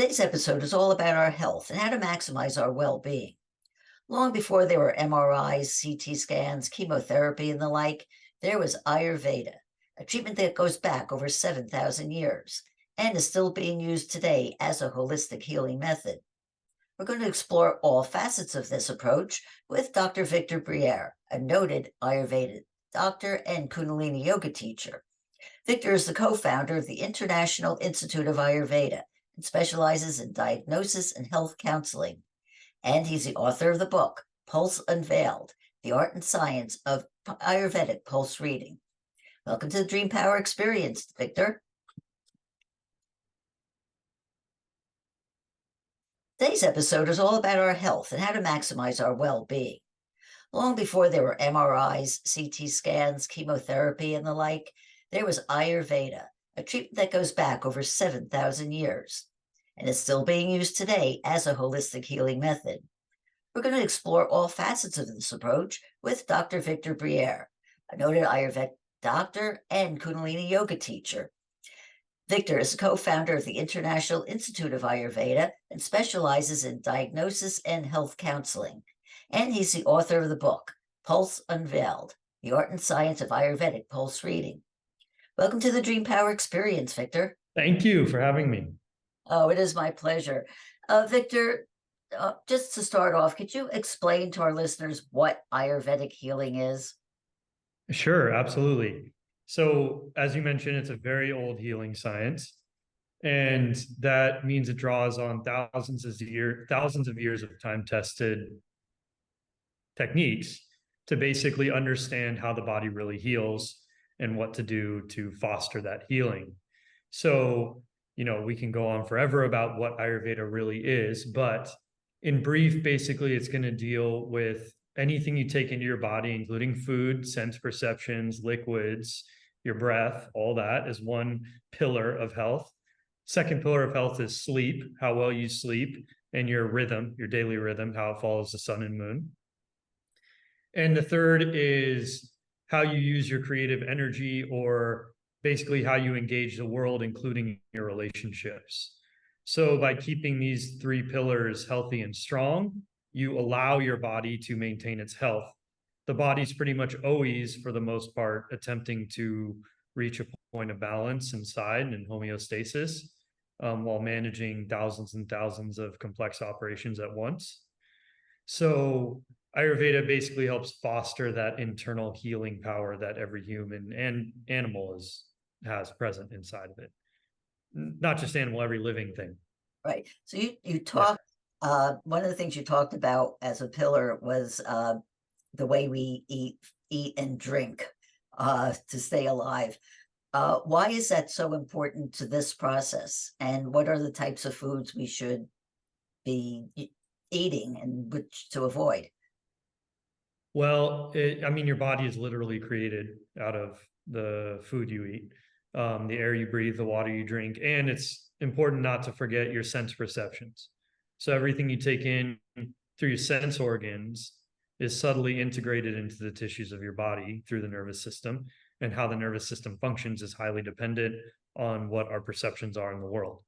Today's episode is all about our health and how to maximize our well-being. Long before there were MRIs, CT scans, chemotherapy, and the like, there was Ayurveda, a treatment that goes back over 7,000 years and is still being used today as a holistic healing method. We're going to explore all facets of this approach with Dr. Victor Briere, a noted Ayurveda doctor and Kundalini yoga teacher. Victor is the co-founder of the International Institute of Ayurveda and specializes in diagnosis and health counseling. And he's the author of the book, Pulse Unveiled, The Art and Science of Ayurvedic Pulse Reading. Welcome to the Dream Power Experience, Victor. Today's episode is all about our health and how to maximize our well-being. Long before there were MRIs, CT scans, chemotherapy, and the like, there was Ayurveda, a treatment that goes back over 7,000 years and is still being used today as a holistic healing method. We're going to explore all facets of this approach with Dr. Victor Briere, a noted Ayurvedic doctor and Kundalini yoga teacher. Victor is a co-founder of the International Institute of Ayurveda and specializes in diagnosis and health counseling. And he's the author of the book, Pulse Unveiled, The Art and Science of Ayurvedic Pulse Reading. Welcome to the Dream Power Experience, Victor. Thank you for having me. Oh, it is my pleasure. Victor, just to start off, could you explain to our listeners what Ayurvedic healing is? Sure, absolutely. So, as you mentioned, it's a very old healing science, and that means it draws on thousands of years of time-tested techniques to basically understand how the body really heals and what to do to foster that healing. So, we can go on forever about what Ayurveda really is, but in brief, basically, it's going to deal with anything you take into your body, including food, sense perceptions, liquids, your breath, all that is one pillar of health. Second pillar of health is sleep, how well you sleep, and your rhythm, your daily rhythm, how it follows the sun and moon. And the third is how you use your creative energy, or basically how you engage the world, including your relationships. So by keeping these three pillars healthy and strong, you allow your body to maintain its health. The body's pretty much always, for the most part, attempting to reach a point of balance inside and homeostasis while managing thousands and thousands of complex operations at once. So Ayurveda basically helps foster that internal healing power that every human and animal has present inside of it. Not just animal, every living thing. Right. So you talked, one of the things you talked about as a pillar was the way we eat and drink to stay alive. Why is that so important to this process? And what are the types of foods we should be eating and which to avoid? Well, your body is literally created out of the food you eat, the air you breathe, the water you drink, and it's important not to forget your sense perceptions. So everything you take in through your sense organs is subtly integrated into the tissues of your body through the nervous system, and how the nervous system functions is highly dependent on what our perceptions are in the world.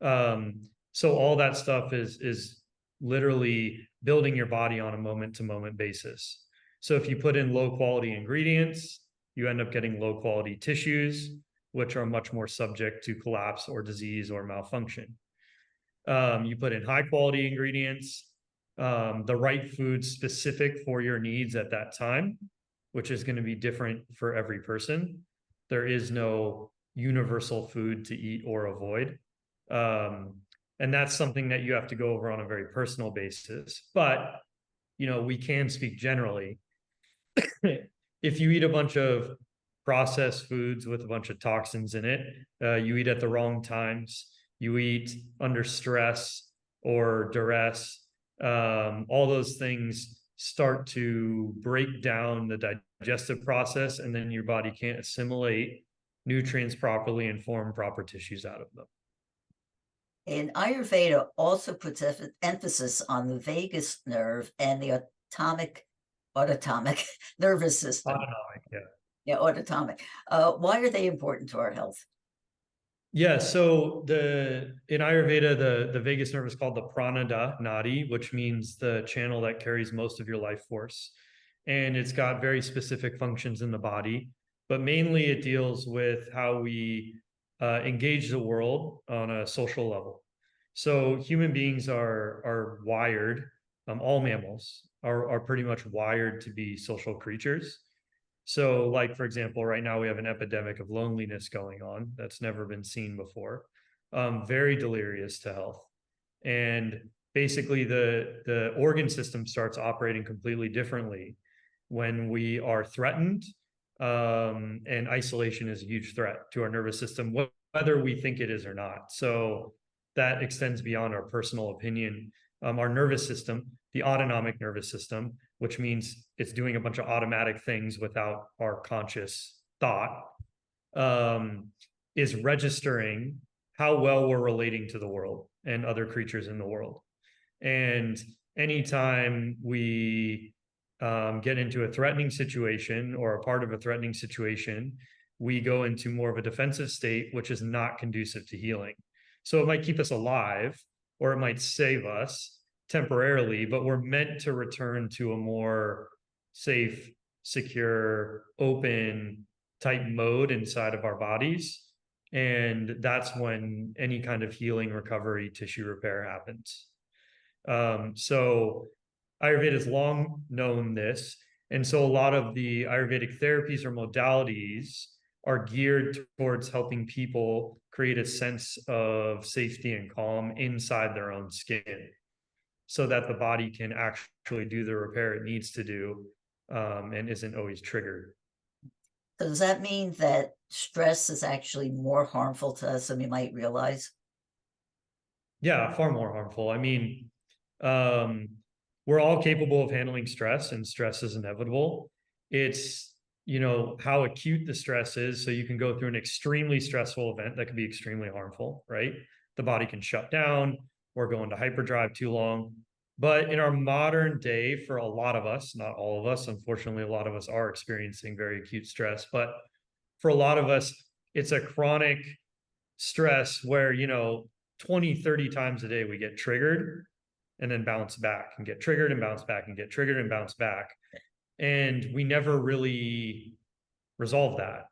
So all that stuff is literally building your body on a moment-to-moment basis. So if you put in low-quality ingredients, you end up getting low-quality tissues, which are much more subject to collapse or disease or malfunction. You put in high-quality ingredients, the right food specific for your needs at that time, which is going to be different for every person. There is no universal food to eat or avoid. And that's something that you have to go over on a very personal basis. But, we can speak generally. If you eat a bunch of processed foods with a bunch of toxins in it, you eat at the wrong times, you eat under stress or duress, all those things start to break down the digestive process, and then your body can't assimilate nutrients properly and form proper tissues out of them. And Ayurveda also puts emphasis on the vagus nerve and the autonomic nervous system. Autonomic, yeah. Yeah, autonomic. Why are they important to our health? Yeah, so in Ayurveda, the vagus nerve is called the pranada nadi, which means the channel that carries most of your life force. And it's got very specific functions in the body, but mainly it deals with how we engage the world on a social level. So human beings are wired, all mammals are pretty much wired to be social creatures. So, like, for example, right now we have an epidemic of loneliness going on that's never been seen before, very delirious to health. And basically, the organ system starts operating completely differently when we are threatened, and isolation is a huge threat to our nervous system, whether we think it is or not. So that extends beyond our personal opinion. Our nervous system, the autonomic nervous system, which means it's doing a bunch of automatic things without our conscious thought, um, is registering how well we're relating to the world and other creatures in the world. And anytime we get into a threatening situation or a part of a threatening situation, we go into more of a defensive state, which is not conducive to healing. So it might keep us alive or it might save us temporarily, but we're meant to return to a more safe, secure, open type mode inside of our bodies. And that's when any kind of healing, recovery, tissue repair happens. So Ayurveda has long known this. And so a lot of the Ayurvedic therapies or modalities are geared towards helping people create a sense of safety and calm inside their own skin so that the body can actually do the repair it needs to do, and isn't always triggered. So does that mean that stress is actually more harmful to us than we might realize? Yeah, far more harmful. I mean, um, we're all capable of handling stress, and stress is inevitable. It's, how acute the stress is. So you can go through an extremely stressful event that can be extremely harmful, right? The body can shut down or go into hyperdrive too long. But in our modern day, for a lot of us, not all of us, unfortunately, a lot of us are experiencing very acute stress. But for a lot of us, it's a chronic stress where, 20, 30 times a day we get triggered and then bounce back and get triggered and bounce back and get triggered and bounce back. And we never really resolve that.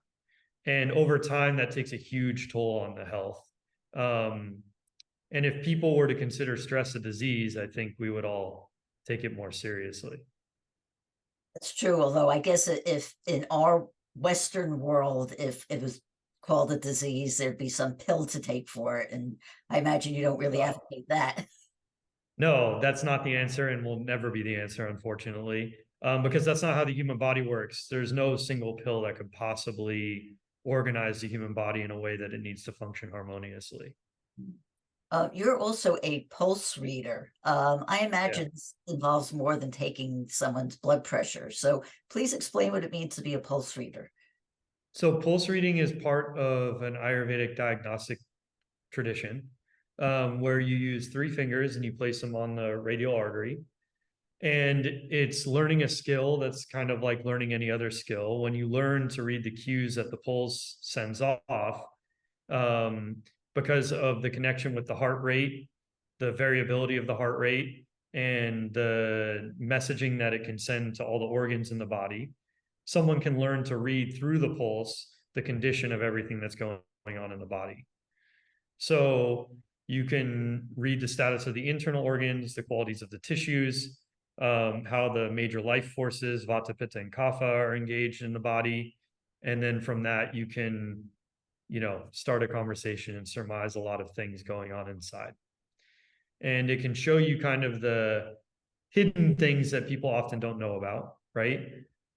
And over time, that takes a huge toll on the health. Um, and if people were to consider stress a disease, I think we would all take it more seriously. That's true, although I guess if in our Western world, if it was called a disease, there'd be some pill to take for it. And I imagine you don't really advocate that. No, that's not the answer and will never be the answer, unfortunately, because that's not how the human body works. There's no single pill that could possibly organize the human body in a way that it needs to function harmoniously. You're also a pulse reader. I Yeah. imagine this involves more than taking someone's blood pressure. So please explain what it means to be a pulse reader. So pulse reading is part of an Ayurvedic diagnostic tradition, where you use three fingers and you place them on the radial artery. And it's learning a skill that's kind of like learning any other skill. When you learn to read the cues that the pulse sends off, um, because of the connection with the heart rate, the variability of the heart rate, and the messaging that it can send to all the organs in the body, someone can learn to read through the pulse the condition of everything that's going on in the body. So you can read the status of the internal organs, the qualities of the tissues, how the major life forces, vata, pitta, and kapha are engaged in the body. And then from that, you can, start a conversation and surmise a lot of things going on inside. And it can show you kind of the hidden things that people often don't know about, right?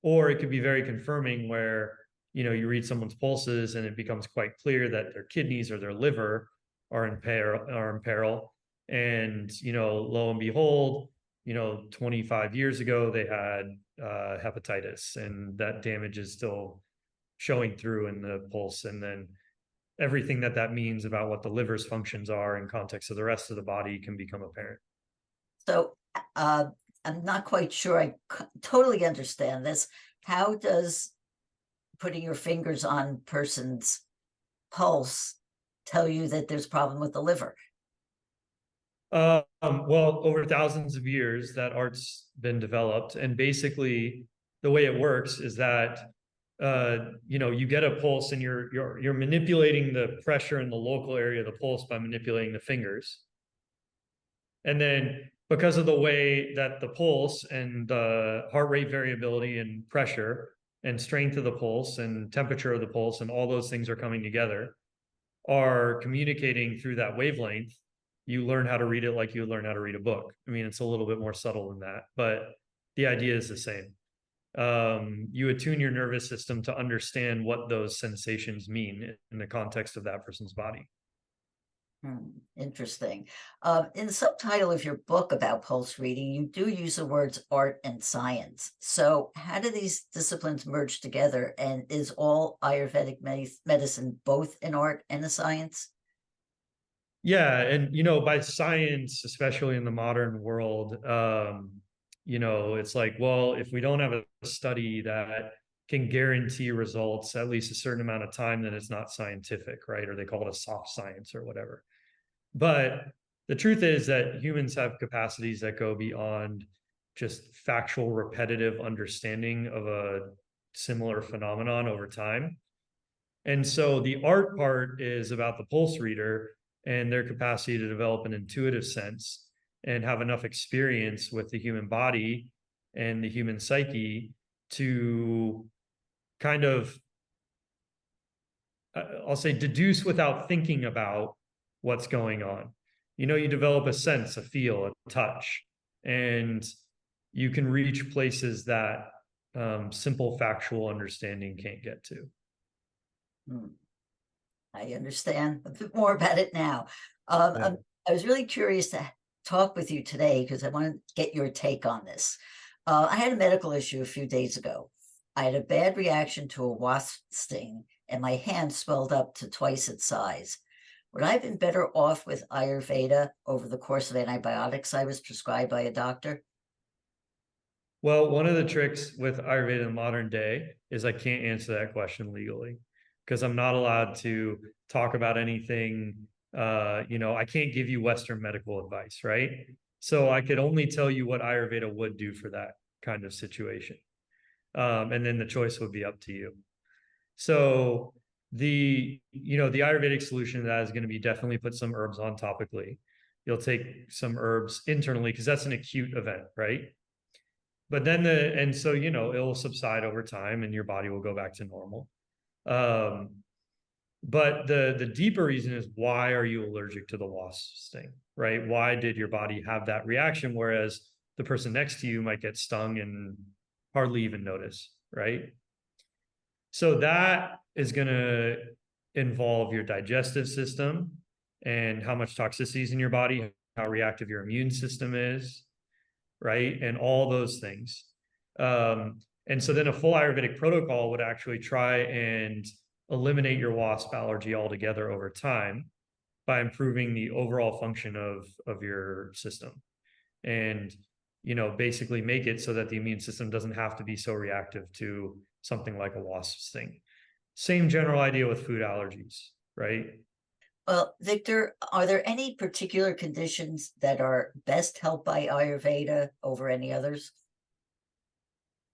Or it could be very confirming where, you read someone's pulses and it becomes quite clear that their kidneys or their liver are in peril. And, lo and behold, 25 years ago, they had hepatitis, and that damage is still showing through in the pulse. And then everything that means about what the liver's functions are in context of the rest of the body can become apparent. So uh, I'm not quite sure I totally understand this. How does putting your fingers on person's pulse tell you that there's a problem with the liver? Well, over thousands of years, that art's been developed, and basically, the way it works is that you get a pulse, and you're manipulating the pressure in the local area of the pulse by manipulating the fingers, and then because of the way that the pulse and the heart rate variability and pressure and strength of the pulse and temperature of the pulse and all those things are coming together, are communicating through that wavelength, you learn how to read it like you learn how to read a book. I mean, it's a little bit more subtle than that, but the idea is the same. You attune your nervous system to understand what those sensations mean in the context of that person's body. Interesting. In the subtitle of your book about pulse reading, you do use the words art and science. So, how do these disciplines merge together? And is all Ayurvedic medicine both an art and a science? Yeah, and by science, especially in the modern world, it's like, well, if we don't have a study that can guarantee results at least a certain amount of time, then it's not scientific, right? Or they call it a soft science or whatever. But the truth is that humans have capacities that go beyond just factual, repetitive understanding of a similar phenomenon over time. And so the art part is about the pulse reader and their capacity to develop an intuitive sense and have enough experience with the human body and the human psyche to kind of, I'll say, deduce without thinking about what's going on. You develop a sense, a feel, a touch, and you can reach places that simple factual understanding can't get to. Hmm. I understand a bit more about it now. Yeah. I was really curious to talk with you today because I wanted to get your take on this. I had a medical issue a few days ago. I had a bad reaction to a wasp sting, and my hand swelled up to twice its size. Would I have been better off with Ayurveda over the course of antibiotics I was prescribed by a doctor? Well, one of the tricks with Ayurveda in modern day is I can't answer that question legally because I'm not allowed to talk about anything. I can't give you Western medical advice, right? So I could only tell you what Ayurveda would do for that kind of situation. And then the choice would be up to you. So the Ayurvedic solution to that is going to be definitely put some herbs on topically. You'll take some herbs internally because that's an acute event, right? But then it'll subside over time and your body will go back to normal. Um, but the deeper reason is, why are you allergic to the wasp sting, right? Why did your body have that reaction? Whereas the person next to you might get stung and hardly even notice, right? So that is going to involve your digestive system and how much toxicity is in your body, how reactive your immune system is, right? And all those things. And so then a full Ayurvedic protocol would actually try and eliminate your wasp allergy altogether over time by improving the overall function of your system. And basically make it so that the immune system doesn't have to be so reactive to something like a wasp sting. Same general idea with food allergies, right? Well, Victor, are there any particular conditions that are best helped by Ayurveda over any others?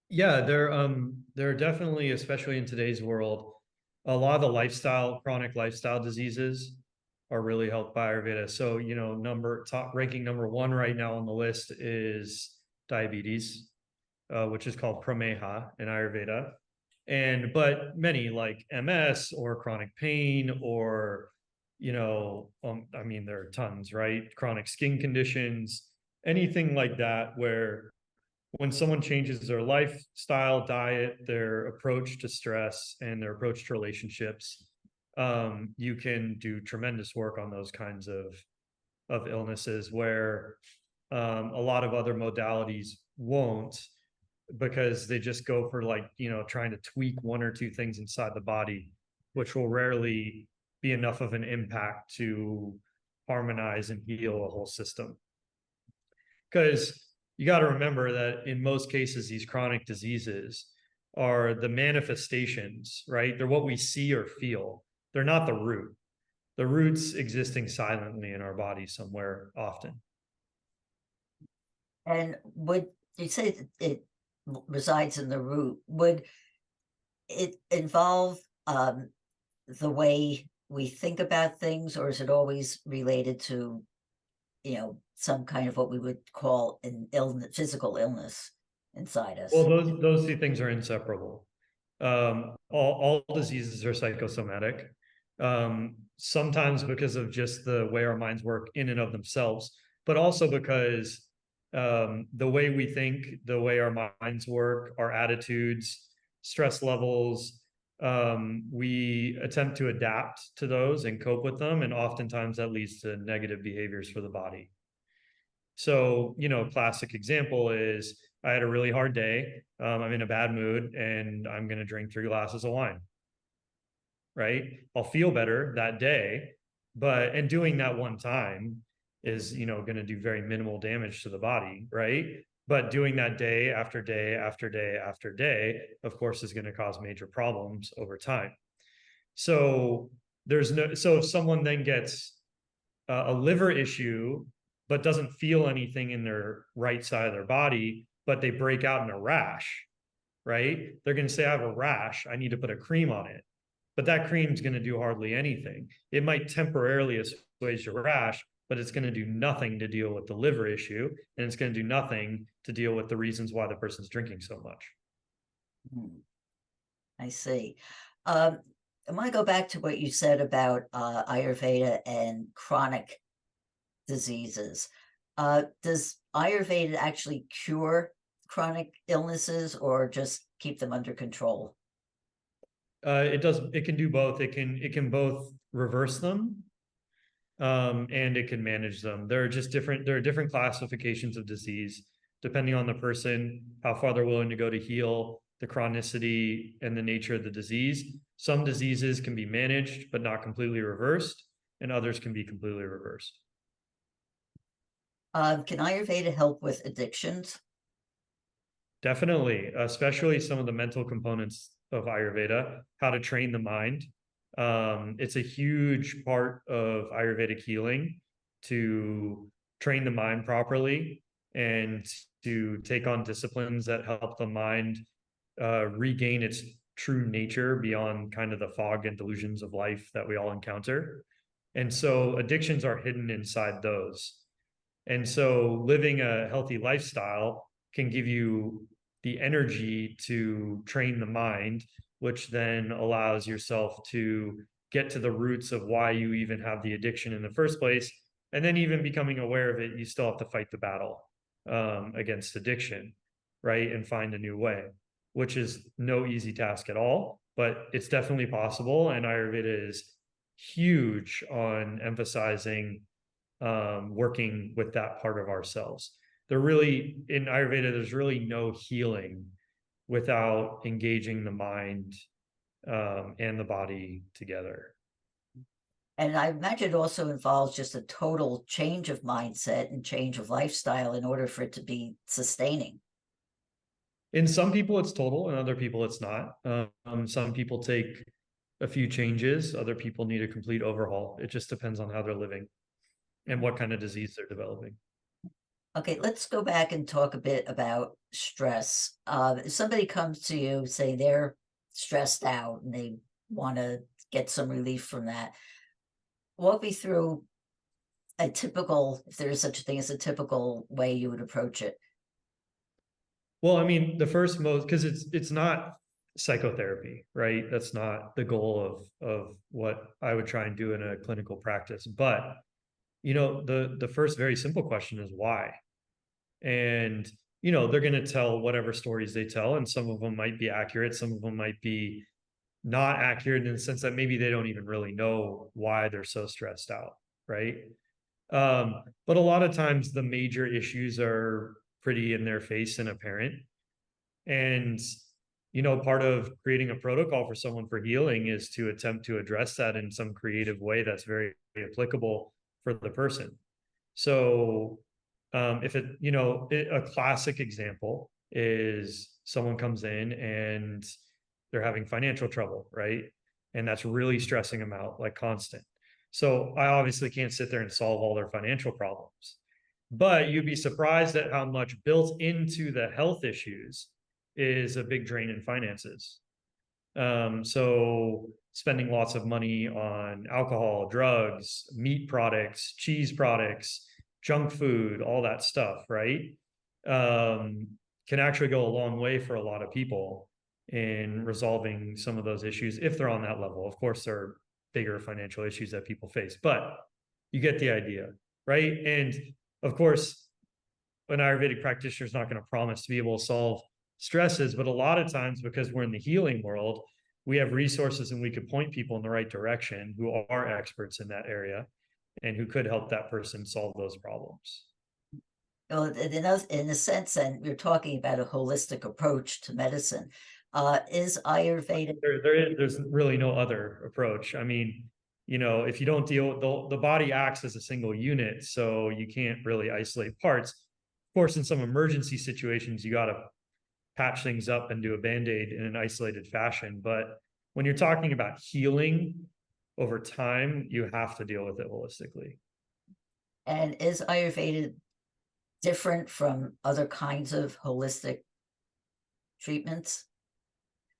Yeah, there are definitely, especially in today's world, a lot of the chronic lifestyle diseases are really helped by Ayurveda. So, top ranking number one right now on the list is diabetes, which is called prameha in Ayurveda. But many like MS or chronic pain or, there are tons, right? Chronic skin conditions, anything like that, where when someone changes their lifestyle, diet, their approach to stress, and their approach to relationships, you can do tremendous work on those kinds of illnesses where a lot of other modalities won't, because they just go for trying to tweak one or two things inside the body, which will rarely be enough of an impact to harmonize and heal a whole system. Because you got to remember that in most cases, these chronic diseases are the manifestations, right? They're what we see or feel. They're not the root. the roots existing silently in our body somewhere often. And would you say that it resides in the root? Would it involve the way we think about things, or is it always related to, some kind of what we would call an illness, physical illness inside Well, us? those two things are inseparable. All diseases are psychosomatic. Sometimes because of just the way our minds work in and of themselves, but also because the way we think, the way our minds work, our attitudes, stress levels, we attempt to adapt to those and cope with them, and oftentimes that leads to negative behaviors for the body. So, classic example is I had a really hard day. I'm in a bad mood and I'm going to drink 3 glasses of wine. Right. I'll feel better that day, and doing that one time is, going to do very minimal damage to the body. Right. But doing that day after day after day after day, of course, is going to cause major problems over time. So so if someone then gets a liver issue, but doesn't feel anything in their right side of their body, but they break out in a rash, right? They're going to say, I have a rash. I need to put a cream on it. But that cream's going to do hardly anything. It might temporarily assuage your rash, but it's going to do nothing to deal with the liver issue. And it's going to do nothing to deal with the reasons why the person's drinking so much. I see. I want to go back to what you said about Ayurveda and chronic diseases. Does Ayurveda actually cure chronic illnesses or just keep them under control? It can do both. It can both reverse them, and it can manage them. There are different classifications of disease depending on the person, how far they're willing to go to heal, the chronicity and the nature of the disease. Some diseases can be managed but not completely reversed, and others can be completely reversed. Can Ayurveda help with addictions? Definitely, especially some of the mental components of Ayurveda, how to train the mind. It's a huge part of Ayurvedic healing to train the mind properly and to take on disciplines that help the mind regain its true nature beyond kind of the fog and delusions of life that we all encounter. And so addictions are hidden inside those. And so living a healthy lifestyle can give you the energy to train the mind, which then allows yourself to get to the roots of why you even have the addiction in the first place. And then even becoming aware of it, you still have to fight the battle against addiction, right? And find a new way, which is no easy task at all, but it's definitely possible. And Ayurveda is huge on emphasizing working with that part of ourselves. In Ayurveda, there's really no healing without engaging the mind and the body together. And I imagine it also involves just a total change of mindset and change of lifestyle in order for it to be sustaining. In some people, it's total, and other people, it's not. Some people take a few changes, other people need a complete overhaul. It just depends on how they're living and what kind of disease they're developing. Okay, let's go back and talk a bit about stress. If somebody comes to you, say they're stressed out and they want to get some relief from that, walk me through a typical, if there is such a thing as a typical way you would approach it. Well, I mean, because it's not psychotherapy, right? That's not the goal of what I would try and do in a clinical practice. But the first very simple question is why? And they're going to tell whatever stories they tell, and some of them might be accurate, some of them might be not accurate in the sense that maybe they don't even really know why they're so stressed out, right? But a lot of times the major issues are pretty in their face and apparent. And part of creating a protocol for someone for healing is to attempt to address that in some creative way that's very applicable for the person. So if a classic example is someone comes in and they're having financial trouble, right? And that's really stressing them out, like constant. So I obviously can't sit there and solve all their financial problems. But you'd be surprised at how much built into the health issues is a big drain in finances. So spending lots of money on alcohol, drugs, meat products, cheese products, junk food, all that stuff, right? Um, can actually go a long way for a lot of people in resolving some of those issues if they're on that level. Of course, there are bigger financial issues that people face, but you get the idea, right? And of course, an Ayurvedic practitioner is not going to promise to be able to solve stresses, but a lot of times, because we're in the healing world, we have resources and we could point people in the right direction who are experts in that area and who could help that person solve those problems. Well, in a sense, then you're talking about a holistic approach to medicine. Is Ayurveda? There's really no other approach. I mean, if you don't deal, the body acts as a single unit, so you can't really isolate parts. Of course, in some emergency situations, you got to patch things up and do a band-aid in an isolated fashion. But when you're talking about healing over time, you have to deal with it holistically. And is Ayurveda different from other kinds of holistic treatments?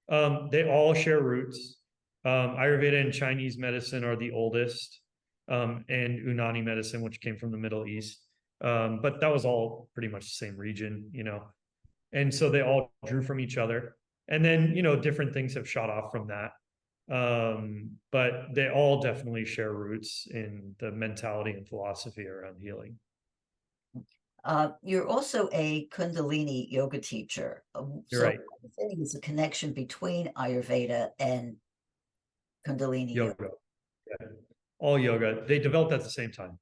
They all share roots. Ayurveda and Chinese medicine are the oldest, and Unani medicine, which came from the Middle East. But that was all pretty much the same region. And so they all drew from each other. And then, different things have shot off from that. But they all definitely share roots in the mentality and philosophy around healing. You're also a Kundalini yoga teacher. You're So right. I think is a connection between Ayurveda and Kundalini yoga. Yoga. Yeah. All yoga. They developed at the same time,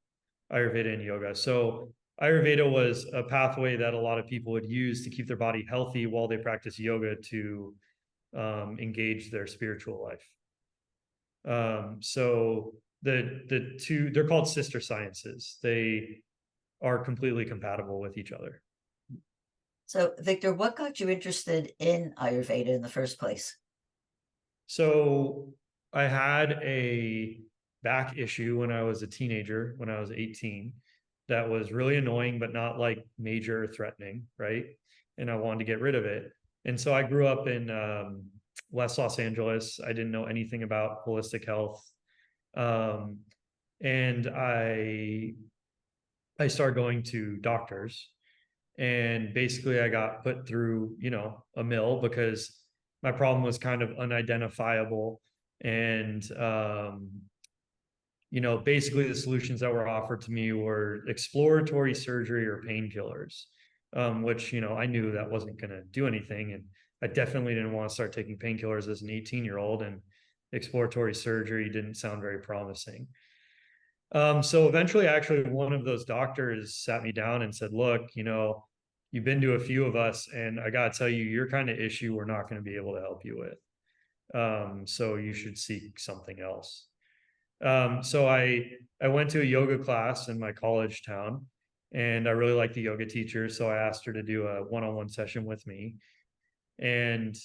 Ayurveda and yoga. So Ayurveda was a pathway that a lot of people would use to keep their body healthy while they practice yoga to engage their spiritual life. So the two, they're called sister sciences. They are completely compatible with each other. So, Victor, what got you interested in Ayurveda in the first place? So I had a back issue when I was a teenager, when I was 18, that was really annoying, but not like major threatening, right? And I wanted to get rid of it. And so I grew up in West Los Angeles. I didn't know anything about holistic health. Um, and I started going to doctors, and basically I got put through, a mill because my problem was kind of unidentifiable. And basically the solutions that were offered to me were exploratory surgery or painkillers, which, I knew that wasn't going to do anything. And I definitely didn't want to start taking painkillers as an 18-year-old, and exploratory surgery didn't sound very promising. So eventually, actually, one of those doctors sat me down and said, look, you've been to a few of us, and I got to tell you, your kind of issue, we're not going to be able to help you with. So you should seek something else. So I went to a yoga class in my college town, and I really liked the yoga teacher. So I asked her to do a one-on-one session with me. And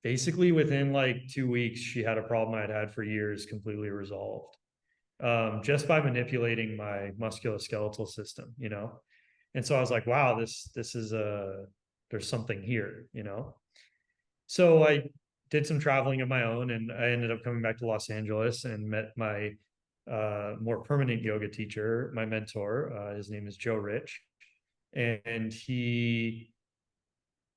basically within like 2 weeks, she had a problem I'd had for years completely resolved, just by manipulating my musculoskeletal system. And so I was like, wow, this is there's something here. So I did some traveling of my own, and I ended up coming back to Los Angeles and met my more permanent yoga teacher, my mentor. His name is Joe Rich, and he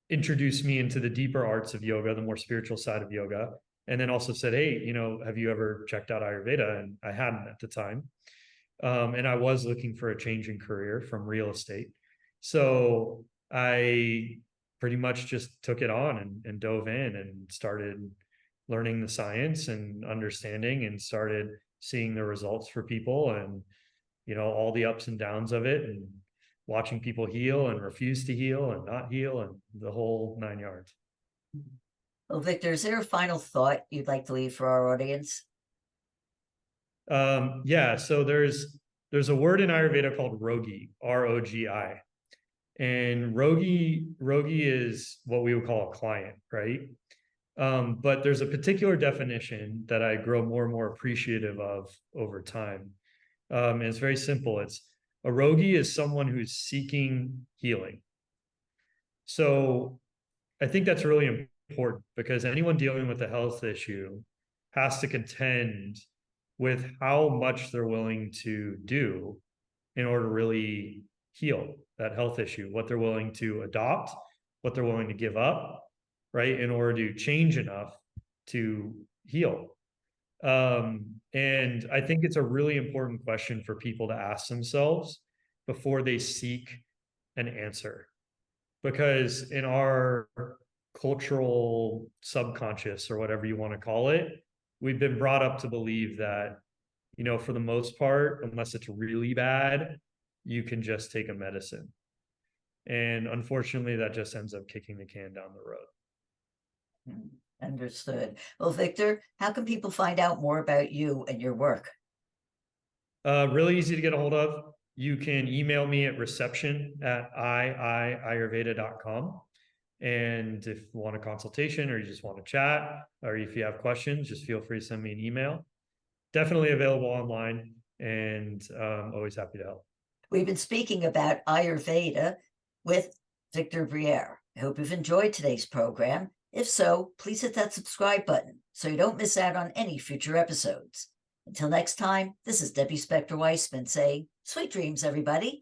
introduced me into the deeper arts of yoga, the more spiritual side of yoga. And then also said, hey, have you ever checked out Ayurveda? And I hadn't at the time. And I was looking for a change in career from real estate. So I pretty much just took it on and dove in and started learning the science and understanding, and started seeing the results for people, and, all the ups and downs of it, and watching people heal and refuse to heal and not heal, and the whole 9 yards. Well, Victor, is there a final thought you'd like to leave for our audience? Yeah, so there's a word in Ayurveda called rogi, R-O-G-I. And rogi is what we would call a client, right? But there's a particular definition that I grow more and more appreciative of over time. And it's very simple. It's a rogi is someone who's seeking healing. So I think that's really important because anyone dealing with a health issue has to contend with how much they're willing to do in order to really heal that health issue, what they're willing to adopt, what they're willing to give up, right, in order to change enough to heal. And I think it's a really important question for people to ask themselves before they seek an answer. Because in our cultural subconscious, or whatever you want to call it, we've been brought up to believe that, for the most part, unless it's really bad, you can just take a medicine. And unfortunately, that just ends up kicking the can down the road. Understood. Well, Victor, how can people find out more about you and your work? Really easy to get a hold of. You can email me at reception@iiayurveda.com. And if you want a consultation or you just want to chat, or if you have questions, just feel free to send me an email. Definitely available online, and always happy to help. We've been speaking about Ayurveda with Victor Briere. I hope you've enjoyed today's program. If so, please hit that subscribe button so you don't miss out on any future episodes. Until next time, this is Debbie Spector Weissman saying, sweet dreams, everybody.